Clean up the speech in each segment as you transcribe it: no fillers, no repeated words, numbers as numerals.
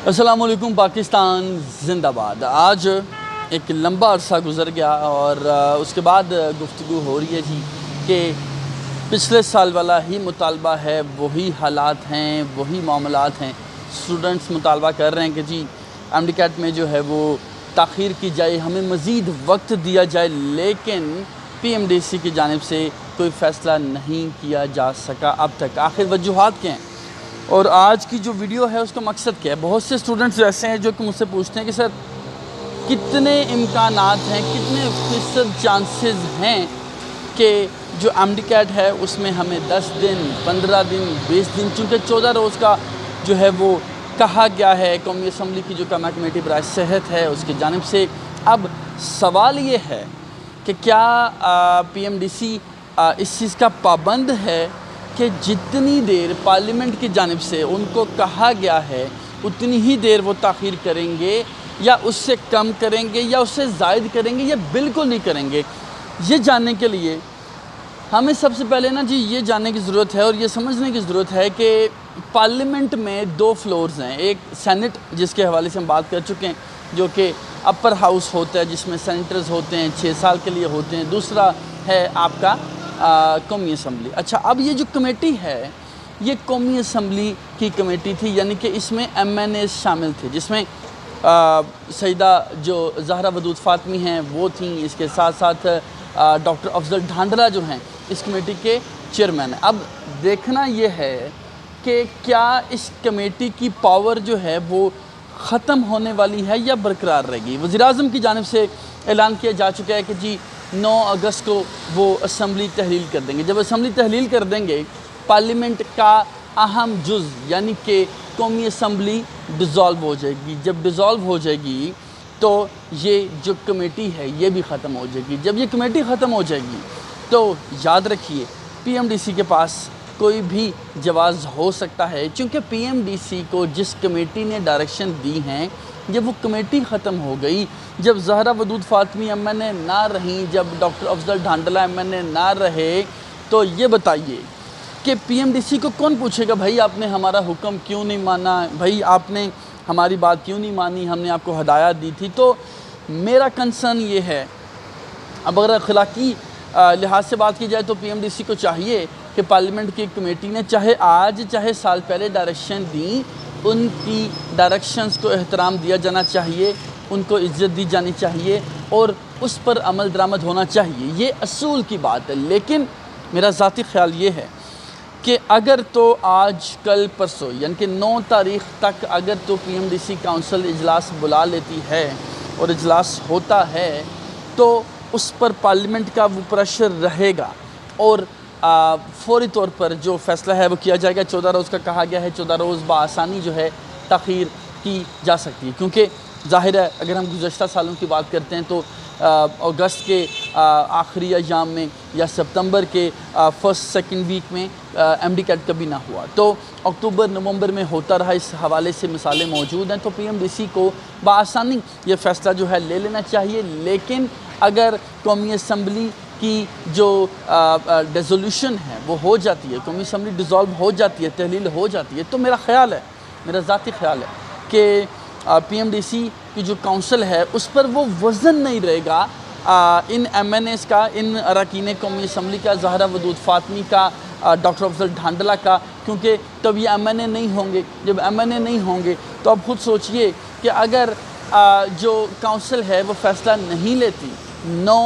अस्सलाम वालेकुम पाकिस्तान जिंदाबाद। आज एक लंबा अरसा गुज़र गया और उसके बाद गुफ्तगू हो रही है जी कि पिछले साल वाला ही मुतालबा है, वही हालात हैं, वही मामलात हैं। स्टूडेंट्स मुतालबा कर रहे हैं कि जी एमडीकैट में जो है वो ताख़ीर की जाए, हमें मज़ीद वक्त दिया जाए, लेकिन पीएमडीसी की जानिब से कोई फ़ैसला नहीं किया जा सका अब तक। आखिर वजूहात क्या हैं और आज की जो वीडियो है उसका मकसद क्या है? बहुत से स्टूडेंट्स ऐसे हैं जो कि मुझसे पूछते हैं कि सर कितने इम्कानात हैं, कितने फ़ीसद चांसेस हैं कि जो एमडीकैट है उसमें हमें 10 दिन, 15 दिन, 20 दिन, चूँकि 14 रोज़ का जो है वो कहा गया है कौमी असम्बली की जो कमा कमेटी बराए सेहत है उसकी जानिब से। अब सवाल ये है कि क्या पीएमडीसी इस चीज़ का पाबंद है कि जितनी देर पार्लियामेंट की जानिब से उनको कहा गया है उतनी ही देर वो ताख़ीर करेंगे या उससे कम करेंगे या उससे ज़ायद करेंगे या बिल्कुल नहीं करेंगे? ये जानने के लिए हमें सबसे पहले ना जी ये जानने की ज़रूरत है और ये समझने की ज़रूरत है कि पार्लियामेंट में 2 फ्लोर्स हैं। एक सेनेट जिसके हवाले से हम बात कर चुके हैं, जो कि अपर हाउस होता है जिसमें सेनेटर्स होते हैं, 6 साल के लिए होते हैं। दूसरा है आपका कौमी असम्बली। अच्छा, अब ये जो कमेटी है ये कौमी असम्बली की कमेटी थी, यानी कि इसमें MNAs शामिल थे, जिसमें सईदा जो ज़हरा वदूद फ़ातिमी हैं वो थी। इसके साथ साथ डॉक्टर अफजल ढांडला जो हैं इस कमेटी के चेयरमैन हैं। अब देखना ये है कि क्या इस कमेटी की पावर जो है वो ख़त्म होने वाली है या बरकरार रहेगी। वज़ीर-ए-आज़म की जानिब से ऐलान किया जा चुका है कि जी 9 अगस्त को वो असम्बली तहलील कर देंगे। जब असम्बली तहलील कर देंगे, पार्लियामेंट का अहम जुज़ यानी कि कौमी असम्बली डिज़ोल्व हो जाएगी। जब डिज़ोल्व हो जाएगी तो ये जो कमेटी है ये भी ख़त्म हो जाएगी। जब ये कमेटी ख़त्म हो जाएगी तो याद रखिए पीएमडीसी के पास कोई भी जवाज़ हो सकता है, क्योंकि पीएमडीसी को जिस कमेटी ने डायरेक्शन दी हैं जब वो कमेटी ख़त्म हो गई, जब ज़हरा वदूद फ़ातिमी MNA ना रहीं, जब डॉक्टर अफजल ढांडला MNA ना रहे, तो ये बताइए कि पीएमडीसी को कौन पूछेगा भाई आपने हमारा हुक्म क्यों नहीं माना, भाई आपने हमारी बात क्यों नहीं मानी, हमने आपको हदायत दी थी। तो मेरा कंसर्न ये है, अब अगर अखलाकी लिहाज से बात की जाए तो पीएमडीसी को चाहिए कि पार्लियामेंट की कमेटी ने चाहे आज चाहे साल पहले डायरेक्शन दी, उनकी डायरेक्शंस को एहतराम दिया जाना चाहिए, उनको इज़्ज़त दी जानी चाहिए और उस पर अमल दरामद होना चाहिए। ये असूल की बात है। लेकिन मेरा ज़ाती ख़्याल ये है कि अगर तो आज कल परसों यानी कि 9 तारीख़ तक अगर तो पीएमडीसी काउंसिल इजलास बुला लेती है और इजलास होता है तो उस पर पार्लियामेंट का वो प्रेशर रहेगा और फ़ौरी तौर पर जो फ़ैसला है वो किया जाएगा। 14 रोज़ का कहा गया है, 14 रोज़ बआसानी जो है ताख़ीर की जा सकती है, क्योंकि ज़ाहिर है अगर हम गुज़श्ता सालों की बात करते हैं तो अगस्त के आखिरी अय्याम में या सितंबर के फर्स्ट सेकंड वीक में एमडीकैट कभी ना हुआ, तो अक्टूबर नवंबर में होता रहा। इस हवाले से मिसालें मौजूद हैं। तो पीएमडीसी को बआसानी ये फ़ैसला जो है ले लेना चाहिए। लेकिन अगर कौमी असम्बली की जो डिसोल्यूशन है वो हो जाती है, कौमी असम्बली डिज़ोल्व हो जाती है, तहलील हो जाती है, तो मेरा ख़्याल है, मेरा ज़ाती ख़्याल है कि पीएमडीसी की जो काउंसिल है उस पर वो वज़न नहीं रहेगा इन MNAs का, इन अरकान कौमी असम्बली का, ज़हरा वदूद फ़ातिमी का, डॉक्टर अफजल ढांडला का, क्योंकि तब ये MNA नहीं होंगे। जब MNA नहीं होंगे तो अब खुद सोचिए कि अगर जो काउंसिल है वो फ़ैसला नहीं लेती 9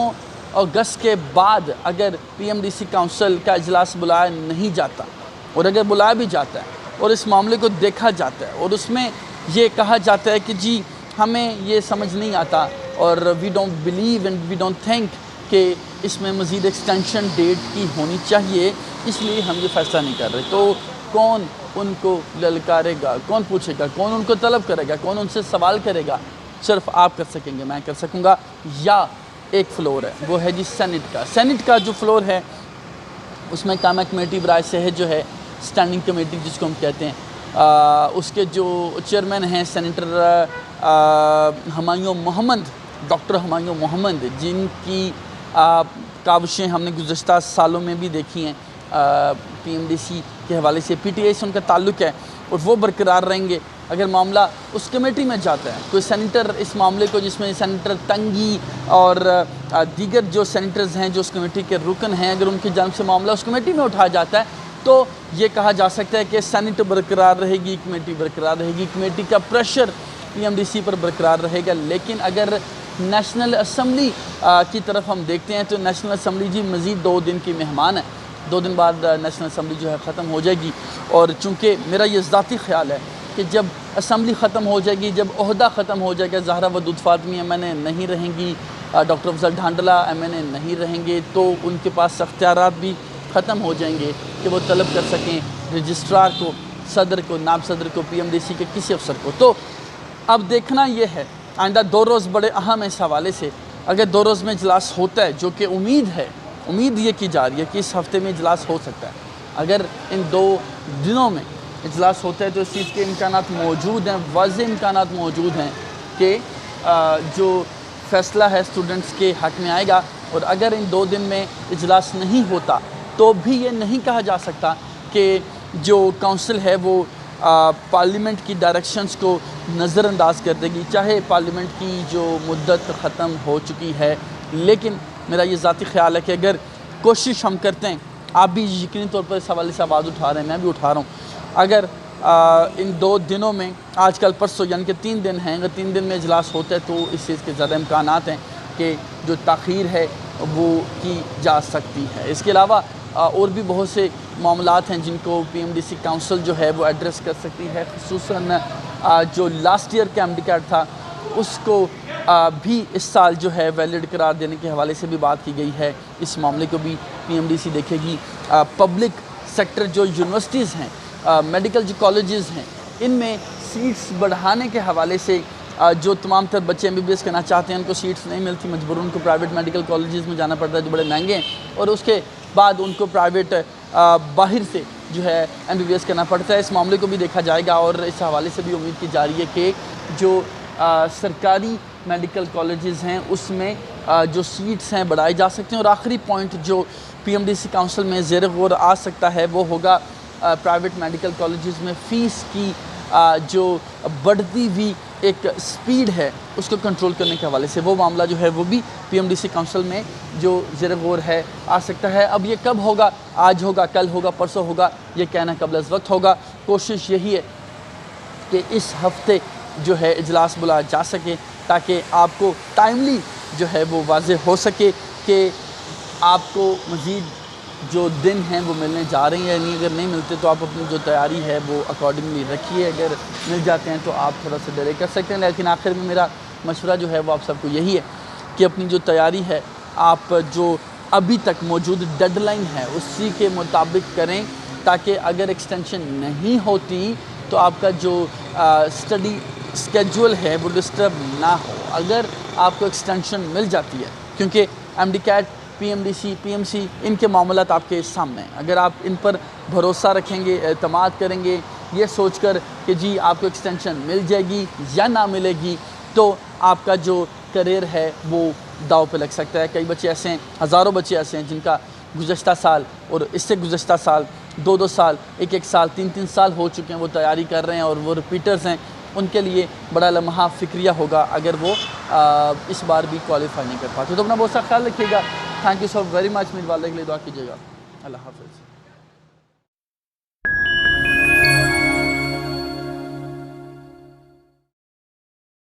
अगस्त के बाद, अगर पीएमडीसी काउंसिल का इजलास बुलाया नहीं जाता और अगर बुलाया भी जाता है और इस मामले को देखा जाता है और उसमें ये कहा जाता है कि जी हमें ये समझ नहीं आता और we don't believe and we don't think कि इसमें मज़ीद एक्सटेंशन डेट की होनी चाहिए, इसलिए हम ये फ़ैसला नहीं कर रहे, तो कौन उनको ललकारेगा, कौन पूछेगा, कौन उनको तलब करेगा, कौन उनसे सवाल करेगा? सिर्फ आप कर सकेंगे, मैं कर सकूँगा। या एक फ़्लोर है वो है जी सेनेट का। सेनेट का जो फ्लोर है उसमें कामा कमेटी बराए सेहत जो है, स्टैंडिंग कमेटी जिसको हम कहते हैं, उसके जो चेयरमैन हैं सेनेटर हुमायूं मोहम्मद, डॉक्टर हुमायूं मोहम्मद, जिनकी काविशें हमने गुज़श्ता सालों में भी देखी हैं। पीएमडीसी के हवाले से, पीटीआई से उनका ताल्लुक़ है, और वो बरकरार रहेंगे। अगर मामला उस कमेटी में जाता है, कोई सेनेटर इस मामले को, जिसमें सेनेटर तंगी और दीगर जो सेनेटर्स हैं जो उस कमेटी के रुकन हैं, अगर उनकी जानिब से मामला उस कमेटी में उठाया जाता है तो ये कहा जा सकता है कि सेनेट बरकरार रहेगी, कमेटी बरकरार रहेगी, कमेटी का प्रेशर PMDC पर बरकरार रहेगा। लेकिन अगर नेशनल असम्बली की तरफ हम देखते हैं तो नेशनल असम्बली जी मज़ीद 2 दिन की मेहमान है। 2 दिन बाद नेशनल असम्बली जो है ख़त्म हो जाएगी, और चूँकि मेरा ये ज़ाती ख्याल है कि जब असम्बली ख़त्म हो जाएगी, जब ओहदा ख़त्म हो जाएगा, ज़हरा वदूद फ़ातिमी MNA नहीं रहेंगी, डॉक्टर अफजल ढांडला MNA नहीं रहेंगे, तो उनके पास अख्तियारात भी ख़त्म हो जाएंगे कि वो तलब कर सकें रजिस्ट्रार को, सदर को, नायब सदर को, PMDC के किसी अफसर को। तो अब देखना ये है, आइंदा 2 रोज़ बड़े अहम है इस हवाले से। अगर 2 रोज़ में इजलास होता है, जो कि उम्मीद ये की जा रही है कि इस हफ़्ते में इजलास हो सकता है, अगर इन 2 दिनों में इजलास होता है तो इस चीज़ के इम्कानात मौजूद हैं, वाज़ेह इम्कानात मौजूद हैं कि जो फ़ैसला है स्टूडेंट्स के हक़ में आएगा। और अगर इन 2 दिन में इजलास नहीं होता तो भी ये नहीं कहा जा सकता कि जो काउंसिल है वो पार्लियामेंट की डायरेक्शंस को नज़रअंदाज कर देगी, चाहे पार्लियामेंट की जो मुद्दत ख़त्म हो चुकी है। लेकिन मेरा ये ज़ाती ख्याल है कि अगर कोशिश हम करते हैं, आप भी यकीनी तौर पर इस हवाले से आवाज़ उठा रहे हैं, मैं भी उठा रहा हूँ, अगर इन 2 दिनों में, आजकल परसों यानी कि 3 दिन हैं, अगर 3 दिन में इजलास होता है तो इस चीज़ के ज़्यादा इम्कानात हैं कि जो ताख़ीर है वो की जा सकती है। इसके अलावा और भी बहुत से मामलात हैं जिनको PMDC काउंसिल जो है वो एड्रेस कर सकती है। ख़ुसूसन जो लास्ट ईयर का MD कार्ड था उसको भी इस साल जो है वैलिड करार देने के हवाले से भी बात की गई है। इस मामले को भी PMDC देखेगी। पब्लिक सेक्टर जो यूनिवर्सिटीज़ हैं, मेडिकल जो कॉलेजेस हैं, इनमें सीट्स बढ़ाने के हवाले से जो तमाम तर बच्चे MBBS करना चाहते हैं उनको सीट्स नहीं मिलती, मजबूरन उनको प्राइवेट मेडिकल कॉलेजेस में जाना पड़ता है जो बड़े महंगे हैं, और उसके बाद उनको प्राइवेट बाहर से जो है MBBS करना पड़ता है। इस मामले को भी देखा जाएगा और इस हवाले से भी उम्मीद की जा रही है कि जो सरकारी मेडिकल कॉलेजेस हैं उसमें जो सीट्स हैं बढ़ाए जा सकते हैं। और आखिरी पॉइंट जो PMDC काउंसिल में ज़ेर गौर आ सकता है वो होगा प्राइवेट मेडिकल कॉलेजेस में फ़ीस की जो बढ़ती हुई एक स्पीड है उसको कंट्रोल करने के हवाले से। वो मामला जो है वो भी PMDC काउंसिल में जो ज़ेर गौर है आ सकता है। अब ये कब होगा, आज होगा, कल होगा, परसों होगा, ये कहना कबल अज़ वक्त होगा। कोशिश यही है कि इस हफ़्ते जो है इजलास बुलाया जा सके ताकि आपको टाइमली जो है वो वाज़ेह हो सके कि आपको मज़ीद जो दिन हैं वो मिलने जा रही हैं। नहीं, अगर नहीं मिलते तो आप अपनी जो तैयारी है वो अकॉर्डिंगली रखिए, अगर मिल जाते हैं तो आप थोड़ा सा डिले कर सकते हैं। लेकिन आखिर में मेरा मशवरा जो है वो आप सबको यही है कि अपनी जो तैयारी है आप जो अभी तक मौजूद डेडलाइन है उसी के मुताबिक करें, ताकि अगर एक्सटेंशन नहीं होती तो आपका जो स्टडी स्केड्यूल है वो डिस्टर्ब ना हो। अगर आपको एक्सटेंशन मिल जाती है, क्योंकि MD कैट, PMDC, PMC इनके मामलात आपके सामने हैं, अगर आप इन पर भरोसा रखेंगे, एतमाद करेंगे ये सोचकर कि जी आपको एक्सटेंशन मिल जाएगी या ना मिलेगी, तो आपका जो करियर है वो दाव पे लग सकता है। कई बच्चे ऐसे हैं, हज़ारों बच्चे ऐसे हैं जिनका गुज़श्ता साल और इससे गुज़श्ता साल 2-2 साल, 1-1 साल, 3-3 साल हो चुके हैं, वो तैयारी कर रहे हैं और वो रिपीटर्स हैं। उनके लिए बड़ा लम्हा फ़िक्रिया होगा अगर वो इस बार भी क्वालिफाई नहीं कर पाते। तो अपना बहुत सा ख्याल रखिएगा। Thank you so very much. मेरे वाले के लिए दुआ कीजिएगा। अल्लाह हाफ़िज़।